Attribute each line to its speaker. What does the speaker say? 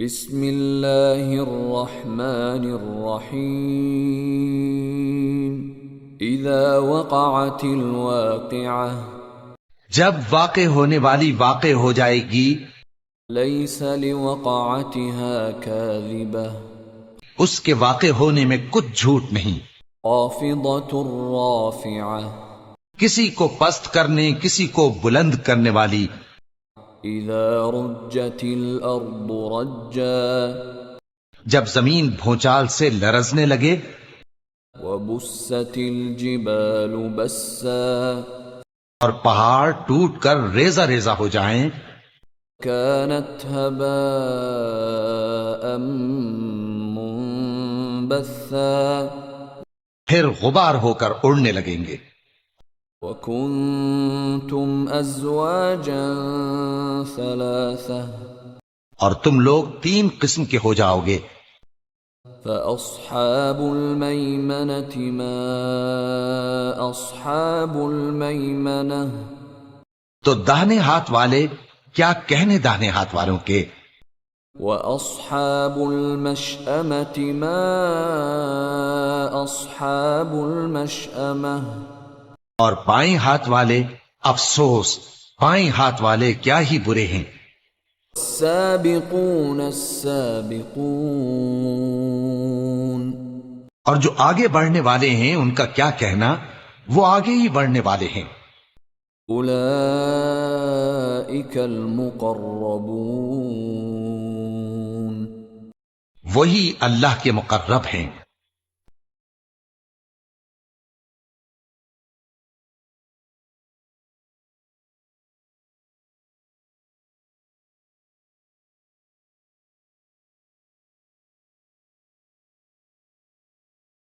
Speaker 1: بسم اللہ الرحمن الرحیم اذا وقعت الواقعہ
Speaker 2: جب واقع ہونے والی واقع ہو جائے گی،
Speaker 1: لیس لوقعتها کاذبہ
Speaker 2: اس کے واقع ہونے میں کچھ جھوٹ نہیں،
Speaker 1: خافضۃ رافعہ
Speaker 2: کسی کو پست کرنے کسی کو بلند کرنے والی،
Speaker 1: اذا رجت الارض رجا
Speaker 2: جب زمین بھونچال سے لرزنے لگے،
Speaker 1: وبست الجبال بسا
Speaker 2: اور پہاڑ ٹوٹ کر ریزہ ریزہ ہو جائیں،
Speaker 1: كانت هباء منبثا
Speaker 2: پھر غبار ہو کر اڑنے لگیں گے،
Speaker 1: وكنتم ازواجا ثلاثة
Speaker 2: اور تم لوگ 3 قسم کے ہو جاؤ گے،
Speaker 1: فأصحاب الميمنة ما أصحاب الميمنة
Speaker 2: تو داہنے ہاتھ والے کیا کہنے داہنے ہاتھ والوں کے،
Speaker 1: وأصحاب المشأمة ما أصحاب المشأمة
Speaker 2: اور بائیں ہاتھ والے افسوس، بائیں ہاتھ والے کیا ہی برے ہیں،
Speaker 1: السابقون السابقون
Speaker 2: اور جو آگے بڑھنے والے ہیں ان کا کیا کہنا، وہ آگے ہی بڑھنے والے ہیں،
Speaker 1: اولئک المقربون
Speaker 2: وہی اللہ کے مقرب ہیں۔